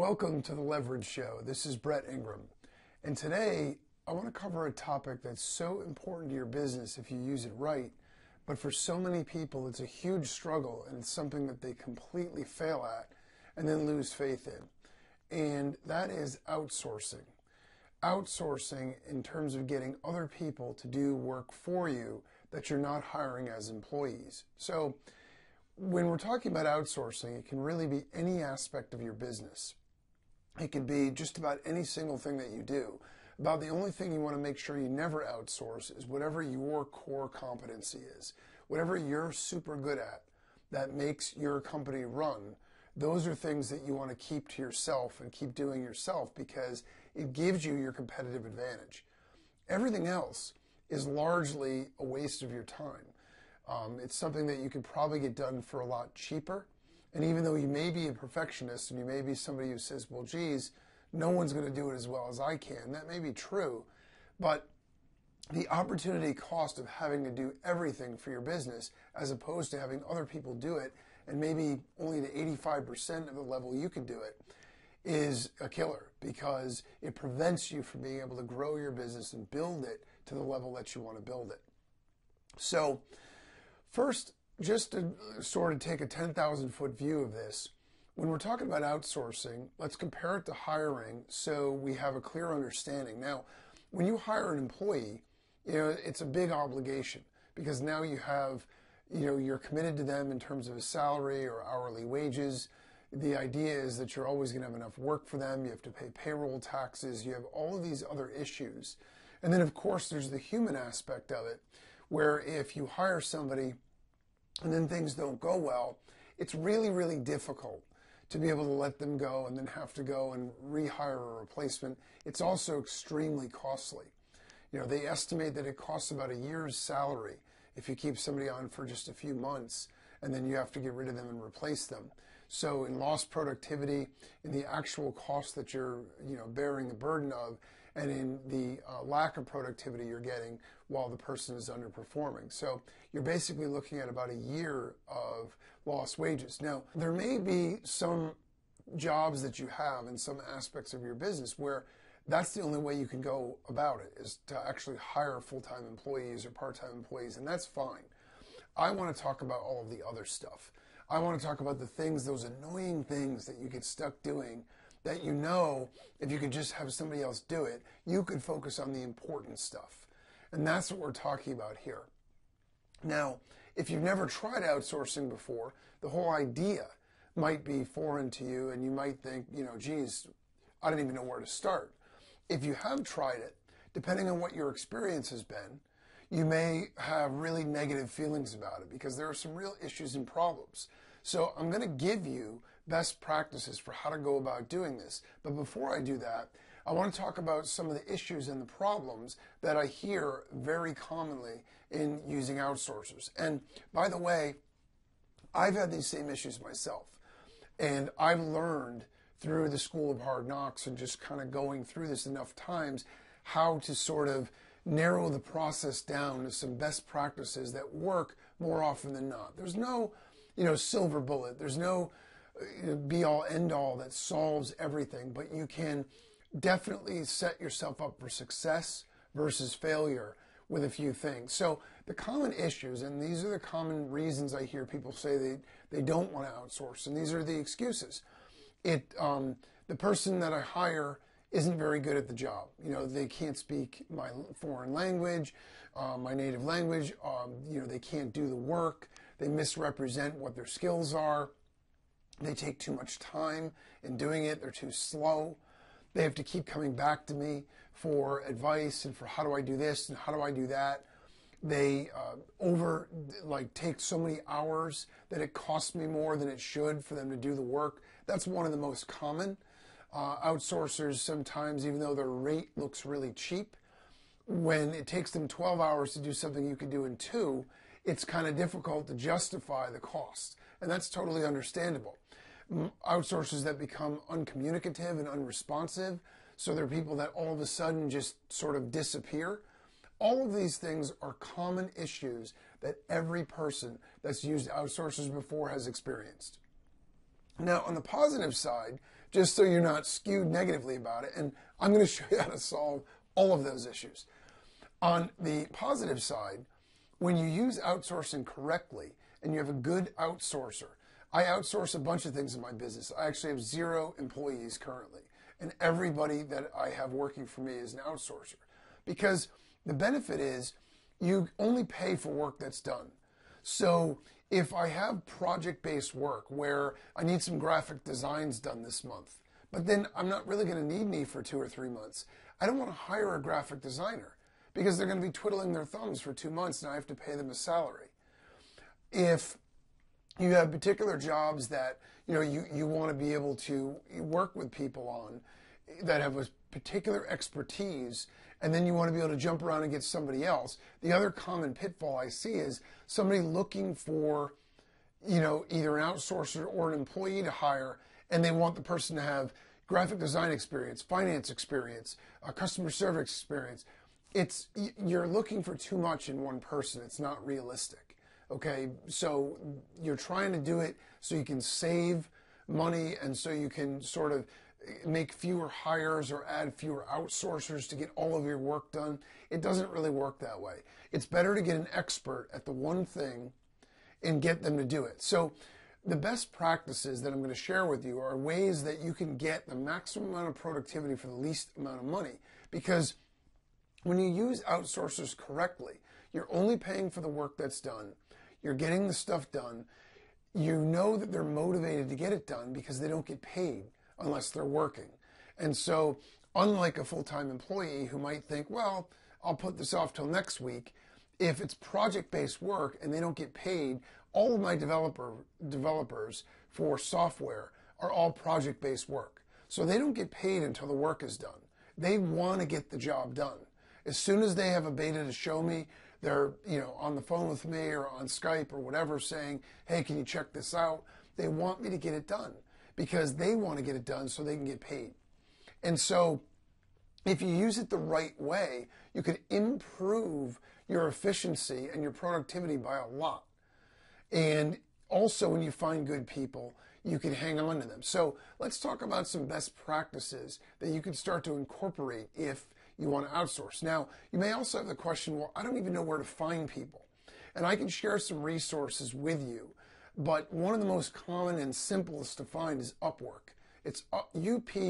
Welcome to the Levrige Show. This is Brett Ingram. And today I want to cover a topic that's so important to your business if you use it right, but for so many people it's a huge struggle and it's something that they completely fail at and then lose faith in. And that is outsourcing. Outsourcing in terms of getting other people to do work for you that you're not hiring as employees. So when we're talking about outsourcing, it can really be any aspect of your business. It can be just about any single thing that you do. About the only thing you want to make sure you never outsource is whatever your core competency is. Whatever you're super good at that makes your company run, those are things that you want to keep to yourself and keep doing yourself because it gives you your competitive advantage. Everything else is largely a waste of your time. It's something that you could probably get done for a lot cheaper. And even though you may be a perfectionist and you may be somebody who says, well, geez, no one's going to do it as well as I can, that may be true. But the opportunity cost of having to do everything for your business as opposed to having other people do it and maybe only to 85% of the level you can do it is a killer because it prevents you from being able to grow your business and build it to the level that you want to build it. So first, just to sort of take a 10,000-foot view of this, when we're talking about outsourcing, let's compare it to hiring so we have a clear understanding. Now, when you hire an employee, it's a big obligation because now you have, you're committed to them in terms of a salary or hourly wages. The idea is that you're always going to have enough work for them. You have to pay payroll taxes. You have all of these other issues. And then, of course, there's the human aspect of it, where if you hire somebody and then things don't go well, it's really, really difficult to be able to let them go and then have to go and rehire a replacement. It's also extremely costly. They estimate that it costs about a year's salary if you keep somebody on for just a few months and then you have to get rid of them and replace them. So in lost productivity, in the actual cost that you're bearing the burden of, and in the lack of productivity you're getting while the person is underperforming. So you're basically looking at about a year of lost wages. Now, there may be some jobs that you have in some aspects of your business where that's the only way you can go about it, is to actually hire full-time employees or part-time employees, and that's fine. I want to talk about all of the other stuff. I want to talk about the things, those annoying things that you get stuck doing that if you could just have somebody else do it, you could focus on the important stuff. And that's what we're talking about here. Now, if you've never tried outsourcing before, the whole idea might be foreign to you and you might think, geez, I don't even know where to start. If you have tried it, depending on what your experience has been, you may have really negative feelings about it because there are some real issues and problems. So I'm going to give you best practices for how to go about doing this. But before I do that, I want to talk about some of the issues and the problems that I hear very commonly in using outsourcers. And by the way, I've had these same issues myself. And I've learned through the School of Hard Knocks and just kind of going through this enough times how to sort of narrow the process down to some best practices that work more often than not. There's no, silver bullet. There's no be-all, end-all that solves everything, but you can definitely set yourself up for success versus failure with a few things. So the common issues, and these are the common reasons I hear people say they don't want to outsource, and these are the excuses. The person that I hire isn't very good at the job. They can't speak my foreign language, my native language. They can't do the work. They misrepresent what their skills are. They take too much time in doing it. They're too slow. They have to keep coming back to me for advice and for how do I do this and how do I do that. They take so many hours that it costs me more than it should for them to do the work. That's one of the most common. Outsourcers sometimes, even though their rate looks really cheap, when it takes them 12 hours to do something you could do in 2, it's kind of difficult to justify the cost. And that's totally understandable. Outsourcers that become uncommunicative and unresponsive, so they're people that all of a sudden just sort of disappear. All of these things are common issues that every person that's used outsourcers before has experienced. Now, on the positive side, just so you're not skewed negatively about it. And I'm going to show you how to solve all of those issues. On the positive side, when you use outsourcing correctly and you have a good outsourcer, I outsource a bunch of things in my business. I actually have 0 employees currently, and everybody that I have working for me is an outsourcer, because the benefit is you only pay for work that's done. So if I have project-based work where I need some graphic designs done this month, but then I'm not really going to need me for 2 or 3 months, I don't want to hire a graphic designer because they're going to be twiddling their thumbs for 2 months and I have to pay them a salary. If you have particular jobs that you want to be able to work with people on that have a particular expertise, and then you want to be able to jump around and get somebody else. The other common pitfall I see is somebody looking for, either an outsourcer or an employee to hire, and they want the person to have graphic design experience, finance experience, customer service experience. You're looking for too much in one person. It's not realistic. Okay, so you're trying to do it so you can save money and so you can sort of make fewer hires or add fewer outsourcers to get all of your work done. It doesn't really work that way. It's better to get an expert at the one thing and get them to do it. So the best practices that I'm going to share with you are ways that you can get the maximum amount of productivity for the least amount of money. Because when you use outsourcers correctly, you're only paying for the work that's done. You're getting the stuff done. You know that they're motivated to get it done because they don't get paid unless they're working. And so, unlike a full-time employee who might think, well, I'll put this off till next week, if it's project-based work and they don't get paid, all of my developers for software are all project-based work. So they don't get paid until the work is done. They want to get the job done. As soon as they have a beta to show me, they're on the phone with me or on Skype or whatever saying, hey, can you check this out? They want me to get it done because they want to get it done so they can get paid. And so if you use it the right way, you can improve your efficiency and your productivity by a lot. And also when you find good people, you can hang on to them. So let's talk about some best practices that you can start to incorporate if you want to outsource. Now, you may also have the question, well, I don't even know where to find people. And I can share some resources with you, but one of the most common and simplest to find is Upwork. It's upwork.com.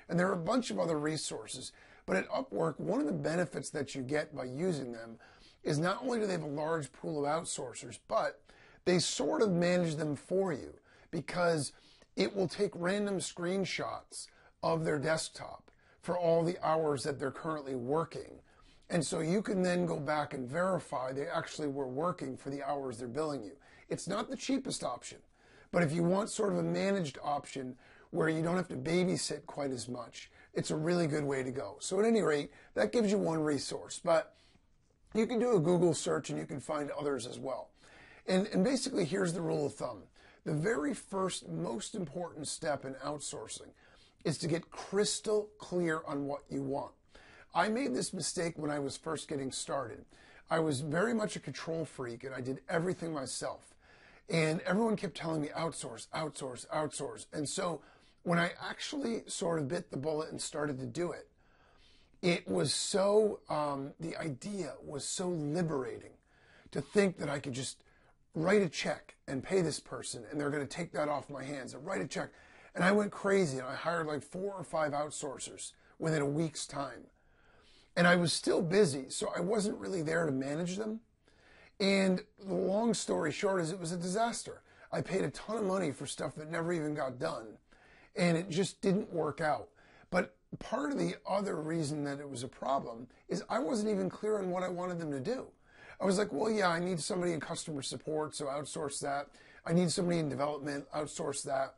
And there are a bunch of other resources. But at Upwork, one of the benefits that you get by using them is not only do they have a large pool of outsourcers, but they sort of manage them for you because it will take random screenshots of their desktop for all the hours that they're currently working. And so you can then go back and verify they actually were working for the hours they're billing you. It's not the cheapest option, but if you want sort of a managed option where you don't have to babysit quite as much, it's a really good way to go. So at any rate, that gives you one resource, but you can do a Google search and you can find others as well. And basically, here's the rule of thumb. The very first, most important step in outsourcing is to get crystal clear on what you want. I made this mistake when I was first getting started. I was very much a control freak and I did everything myself. And everyone kept telling me outsource, outsource, outsource. And so when I actually sort of bit the bullet and started to do it, it was so, the idea was so liberating to think that I could just write a check and pay this person and they're going to take that off my hands and write a check. And I went crazy and I hired like 4 or 5 outsourcers within a week's time. And I was still busy, so I wasn't really there to manage them. And the long story short is it was a disaster. I paid a ton of money for stuff that never even got done. And it just didn't work out. But part of the other reason that it was a problem is I wasn't even clear on what I wanted them to do. I was like, well, yeah, I need somebody in customer support, so outsource that. I need somebody in development, outsource that.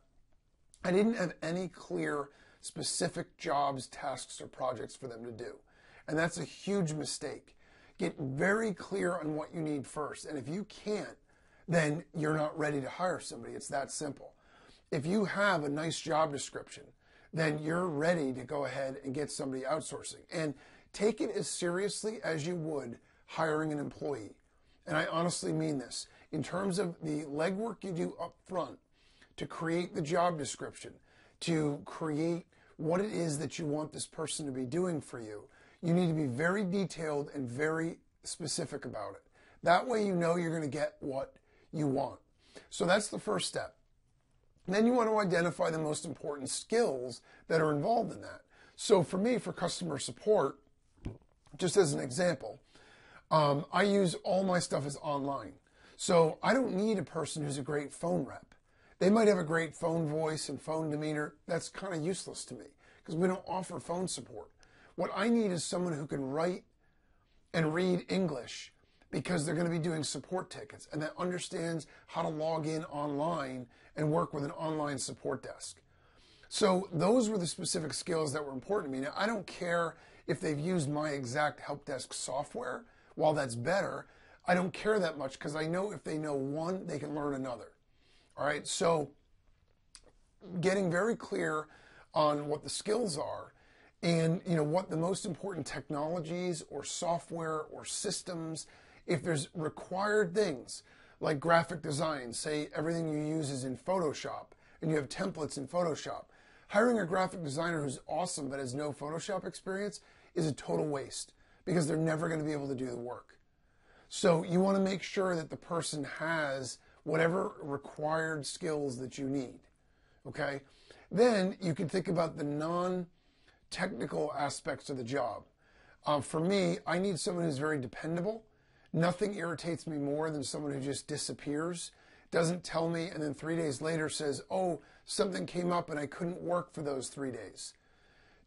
I didn't have any clear, specific jobs, tasks, or projects for them to do. And that's a huge mistake. Get very clear on what you need first. And if you can't, then you're not ready to hire somebody. It's that simple. If you have a nice job description, then you're ready to go ahead and get somebody outsourcing. And take it as seriously as you would hiring an employee. And I honestly mean this. In terms of the legwork you do up front to create the job description, to create what it is that you want this person to be doing for you, you need to be very detailed and very specific about it. That way you know you're going to get what you want. So that's the first step. Then you want to identify the most important skills that are involved in that. So for me, for customer support, just as an example, I use all my stuff as online. So I don't need a person who's a great phone rep. They might have a great phone voice and phone demeanor. That's kind of useless to me because we don't offer phone support. What I need is someone who can write and read English because they're going to be doing support tickets and that understands how to log in online and work with an online support desk. So those were the specific skills that were important to me. Now, I don't care if they've used my exact help desk software. While that's better, I don't care that much because I know if they know one, they can learn another. All right, so getting very clear on what the skills are and what the most important technologies or software or systems, if there's required things like graphic design, say everything you use is in Photoshop and you have templates in Photoshop. Hiring a graphic designer who's awesome but has no Photoshop experience is a total waste because they're never going to be able to do the work. So you want to make sure that the person has whatever required skills that you need, okay? Then you can think about the non-technical aspects of the job. For me, I need someone who's very dependable. Nothing irritates me more than someone who just disappears, doesn't tell me, and then 3 days later says, oh, something came up and I couldn't work for those 3 days.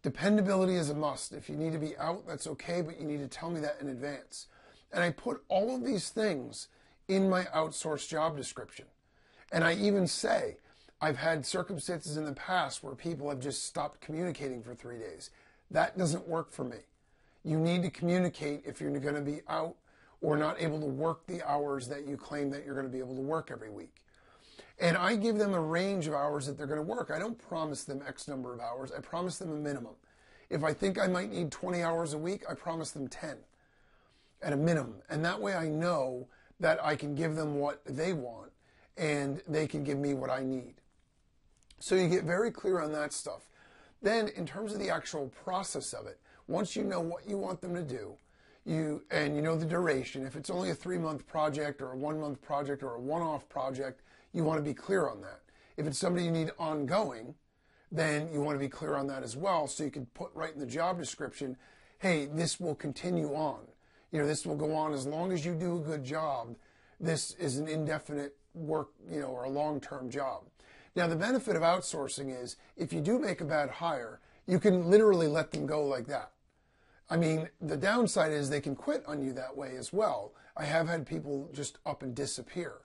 Dependability is a must. If you need to be out, that's okay, but you need to tell me that in advance. And I put all of these things in my outsourced job description. And I even say, I've had circumstances in the past where people have just stopped communicating for 3 days. That doesn't work for me. You need to communicate if you're going to be out or not able to work the hours that you claim that you're going to be able to work every week. And I give them a range of hours that they're going to work. I don't promise them X number of hours. I promise them a minimum. If I think I might need 20 hours a week, I promise them 10 at a minimum. And that way I know that I can give them what they want and they can give me what I need. So you get very clear on that stuff. Then in terms of the actual process of it, once you know what you want them to do, you know the duration, if it's only a 3-month project or a 1-month project or a one-off project, you want to be clear on that. If it's somebody you need ongoing, then you want to be clear on that as well. So you can put right in the job description, hey, this will continue on. This will go on as long as you do a good job. This is an indefinite work, or a long-term job. Now, the benefit of outsourcing is if you do make a bad hire, you can literally let them go like that. I mean, the downside is they can quit on you that way as well. I have had people just up and disappear.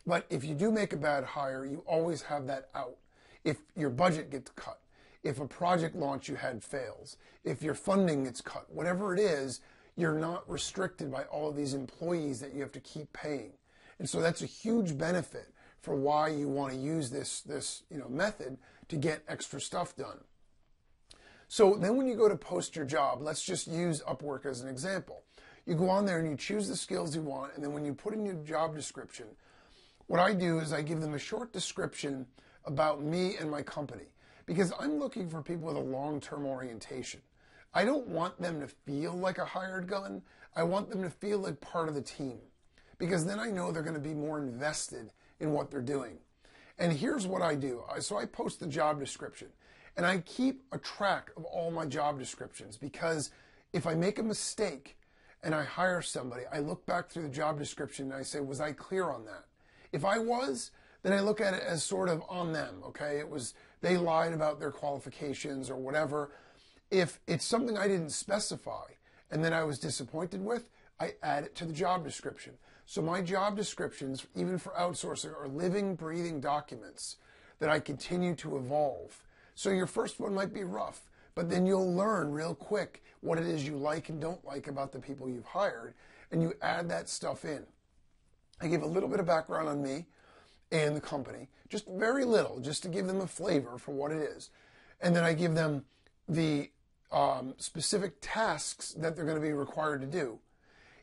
But if you do make a bad hire, you always have that out. If your budget gets cut, if a project launch you had fails, if your funding gets cut, whatever it is, you're not restricted by all of these employees that you have to keep paying. And so that's a huge benefit for why you want to use this method to get extra stuff done. So then when you go to post your job, let's just use Upwork as an example. You go on there and you choose the skills you want, and then when you put in your job description, what I do is I give them a short description about me and my company, because I'm looking for people with a long-term orientation. I don't want them to feel like a hired gun. I want them to feel like part of the team, because then I know they're going to be more invested in what they're doing. And here's what I do. So I post the job description, and I keep a track of all my job descriptions, because if I make a mistake and I hire somebody, I look back through the job description and I say, was I clear on that? If I was, then I look at it as sort of on them, okay? They lied about their qualifications or whatever. If it's something I didn't specify and then I was disappointed with, I add it to the job description. So my job descriptions, even for outsourcing, are living, breathing documents that I continue to evolve. So your first one might be rough, but then you'll learn real quick what it is you like and don't like about the people you've hired, and you add that stuff in. I give a little bit of background on me and the company, just very little, just to give them a flavor for what it is. And then I give them the specific tasks that they're going to be required to do,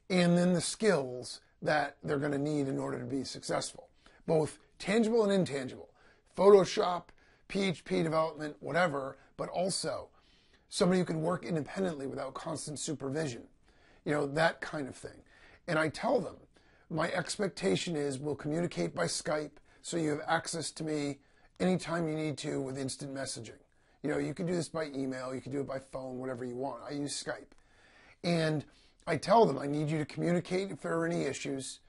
and then the skills that they're going to need in order to be successful, both tangible and intangible. Photoshop, PHP development, whatever, but also somebody who can work independently without constant supervision, that kind of thing. And I tell them, my expectation is we'll communicate by Skype, so you have access to me anytime you need to with instant messaging. You can do this by email, you can do it by phone, whatever you want. I use Skype. And I tell them, I need you to communicate if there are any issues.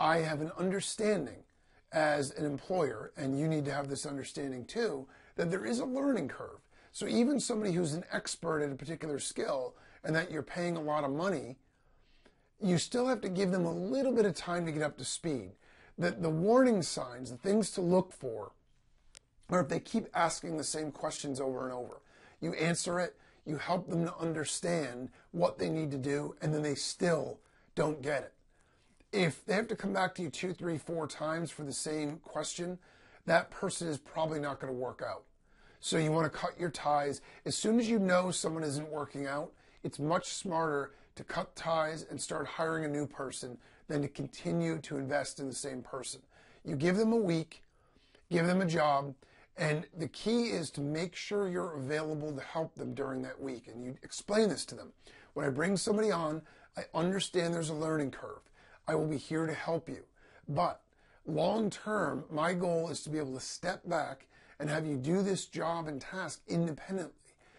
I have an understanding as an employer, and you need to have this understanding too, that there is a learning curve. So even somebody who's an expert at a particular skill and that you're paying a lot of money, you still have to give them a little bit of time to get up to speed. The warning signs, the things to look for, or if they keep asking the same questions over and over, you answer it, you help them to understand what they need to do, and then they still don't get it. If they have to come back to you 2, 3, 4 times for the same question, that person is probably not going to work out. So you want to cut your ties. As soon as you know someone isn't working out, it's much smarter to cut ties and start hiring a new person than to continue to invest in the same person. You give them a week, give them a job, and the key is to make sure you're available to help them during that week. And you explain this to them. When I bring somebody on, I understand there's a learning curve. I will be here to help you. But long term, my goal is to be able to step back and have you do this job and task independently.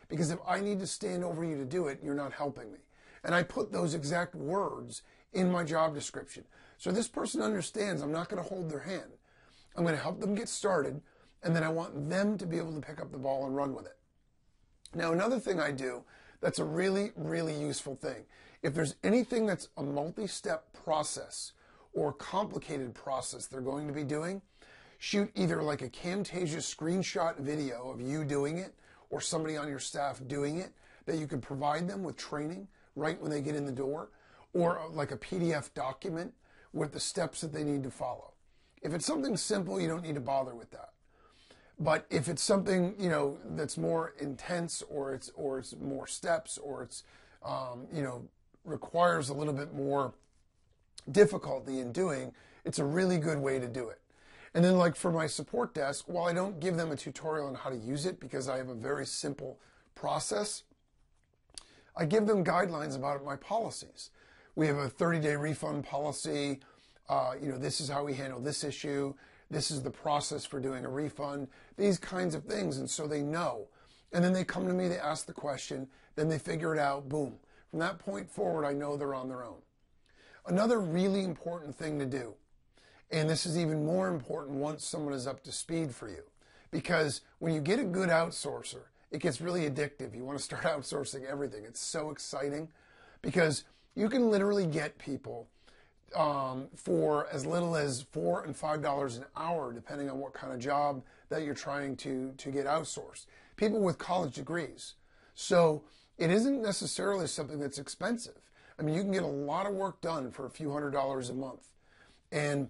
Because if I need to stand over you to do it, you're not helping me. And I put those exact words in my job description. So this person understands I'm not going to hold their hand. I'm going to help them get started, and then I want them to be able to pick up the ball and run with it. Now, another thing I do that's a really, really useful thing. If there's anything that's a multi-step process or complicated process they're going to be doing, shoot either like a Camtasia screenshot video of you doing it or somebody on your staff doing it that you can provide them with training right when they get in the door, or like a PDF document with the steps that they need to follow. If it's something simple, you don't need to bother with that. But if it's something, that's more intense, or it's more steps, or it's, requires a little bit more difficulty in doing, it's a really good way to do it. And then like for my support desk, while I don't give them a tutorial on how to use it because I have a very simple process, I give them guidelines about my policies. We have a 30-day refund policy. This is how we handle this issue. This is the process for doing a refund. These kinds of things. And so they know. And then they come to me, they ask the question, then they figure it out, boom. From that point forward, I know they're on their own. Another really important thing to do, and this is even more important once someone is up to speed for you, because when you get a good outsourcer, it gets really addictive. You want to start outsourcing everything. It's so exciting because you can literally get people for as little as $4 and $5 an hour, depending on what kind of job that you're trying to get outsourced. People with college degrees. So it isn't necessarily something that's expensive. I mean, you can get a lot of work done for a few $100s a month. And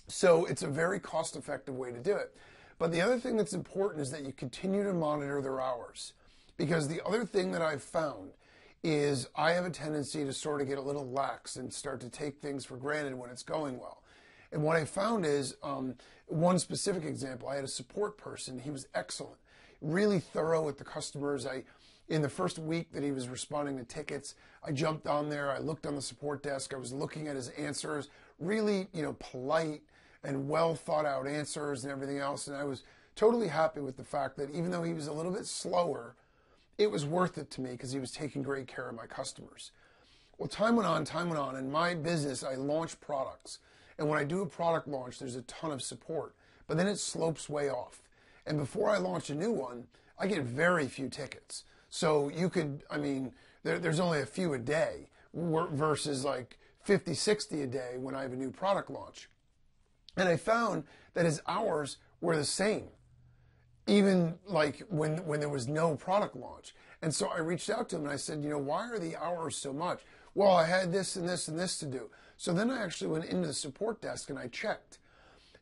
so it's a very cost-effective way to do it. But the other thing that's important is that you continue to monitor their hours. Because the other thing that I've found is I have a tendency to sort of get a little lax and start to take things for granted when it's going well. And what I found is, one specific example, I had a support person. He was excellent, really thorough with the customers. In the first week that he was responding to tickets, I jumped on there, I looked on the support desk, I was looking at his answers, really, polite and well thought out answers and everything else. And I was totally happy with the fact that even though he was a little bit slower, it was worth it to me because he was taking great care of my customers. Well, time went on. In my business, I launch products. And when I do a product launch, there's a ton of support. But then it slopes way off. And before I launch a new one, I get very few tickets. So you could, there's only a few a day versus like 50, 60 a day when I have a new product launch. And I found that his hours were the same, even like when there was no product launch. And so I reached out to him and I said, why are the hours so much? Well, I had this and this and this to do. So then I actually went into the support desk and I checked.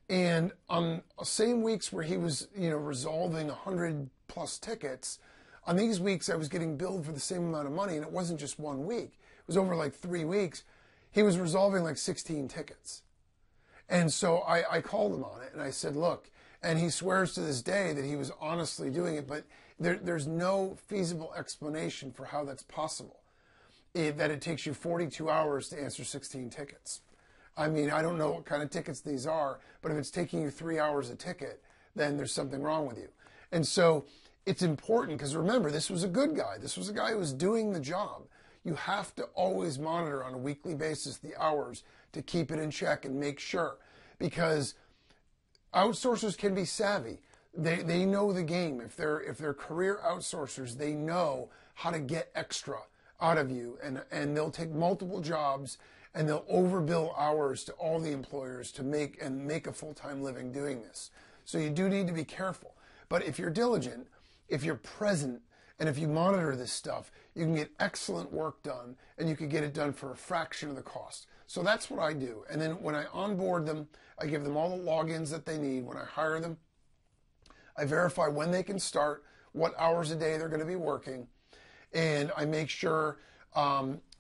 And on same weeks where he was, resolving 100 plus tickets, on these weeks I was getting billed for the same amount of money, and it wasn't just 1 week. It was over like 3 weeks. He was resolving like 16 tickets. And so I called him on it and I said, look, And he swears to this day that he was honestly doing it, but there's no feasible explanation for how that's possible. That it takes you 42 hours to answer 16 tickets. I mean, I don't know what kind of tickets these are, but if it's taking you 3 hours a ticket, then there's something wrong with you. And so it's important because remember, this was a good guy. This was a guy who was doing the job. You have to always monitor on a weekly basis the hours to keep it in check and make sure, because outsourcers can be savvy. They know the game. If they're career outsourcers, they know how to get extra out of you, and they'll take multiple jobs and they'll overbill hours to all the employers to make a full-time living doing this. So you do need to be careful. But if you're diligent, if you're present, and if you monitor this stuff, you can get excellent work done, and you can get it done for a fraction of the cost. So that's what I do. And then when I onboard them, I give them all the logins that they need. When I hire them, I verify when they can start, what hours a day they're going to be working, and I make sure.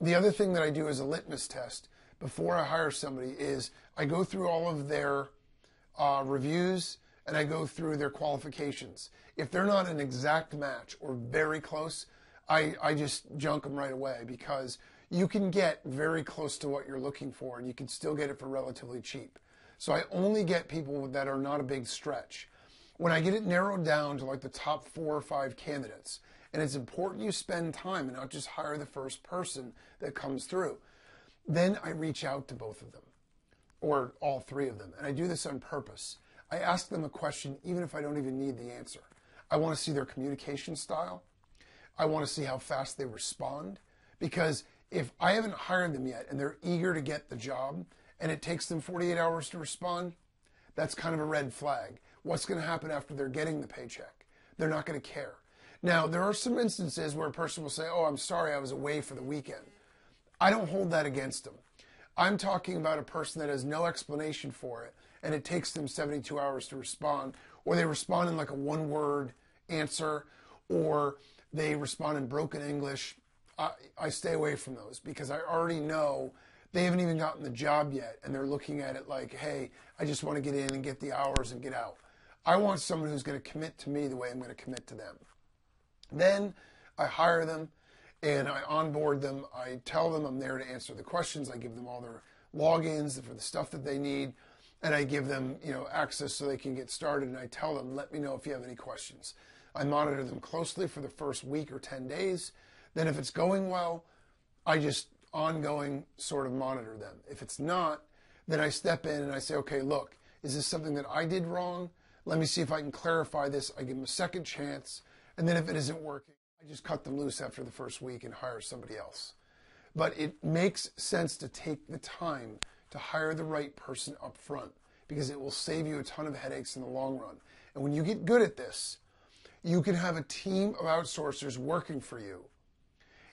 The other thing that I do as a litmus test before I hire somebody is I go through all of their reviews, and I go through their qualifications. If they're not an exact match or very close, I just junk them right away, because you can get very close to what you're looking for and you can still get it for relatively cheap. So I only get people that are not a big stretch. When I get it narrowed down to like the top 4 or 5 candidates, and it's important you spend time and not just hire the first person that comes through, then I reach out to both of them or all 3 of them. And I do this on purpose. I ask them a question even if I don't even need the answer. I want to see their communication style. I want to see how fast they respond, because if I haven't hired them yet and they're eager to get the job and it takes them 48 hours to respond, that's kind of a red flag. What's going to happen after they're getting the paycheck? They're not going to care. Now, there are some instances where a person will say, oh, I'm sorry, I was away for the weekend. I don't hold that against them. I'm talking about a person that has no explanation for it, and it takes them 72 hours to respond, or they respond in like a one-word answer, or they respond in broken English. I stay away from those, because I already know they haven't even gotten the job yet, and they're looking at it like, hey, I just want to get in and get the hours and get out. I want someone who's going to commit to me the way I'm going to commit to them. Then I hire them and I onboard them. I tell them I'm there to answer the questions. I give them all their logins for the stuff that they need, and I give them, access so they can get started. And I tell them, let me know if you have any questions. I monitor them closely for the first week or 10 days. Then if it's going well, I just ongoing sort of monitor them. If it's not, then I step in and I say, okay, look, is this something that I did wrong? Let me see if I can clarify this. I give them a second chance. And then if it isn't working, I just cut them loose after the first week and hire somebody else. But it makes sense to take the time to hire the right person up front, because it will save you a ton of headaches in the long run. And when you get good at this, you can have a team of outsourcers working for you.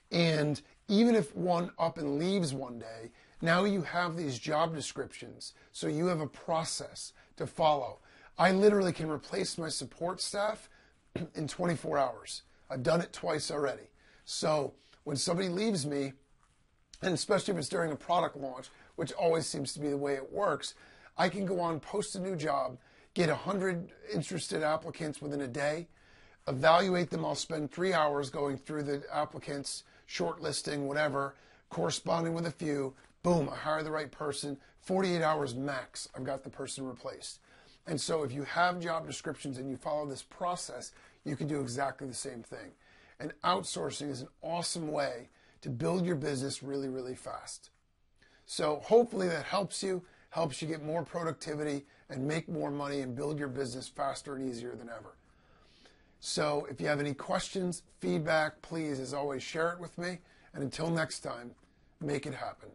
And even if one up and leaves one day, now you have these job descriptions, so you have a process to follow. I literally can replace my support staff in 24 hours. I've done it twice already. So when somebody leaves me, and especially if it's during a product launch, which always seems to be the way it works, I can go on, post a new job, get 100 interested applicants within a day, evaluate them. I'll spend 3 hours going through the applicants, shortlisting, whatever, corresponding with a few. Boom, I hire the right person. 48 hours max, I've got the person replaced. And so if you have job descriptions and you follow this process, you can do exactly the same thing. And outsourcing is an awesome way to build your business really, really fast. So hopefully that helps you get more productivity and make more money and build your business faster and easier than ever. So if you have any questions, feedback, please, as always, share it with me. And until next time, make it happen.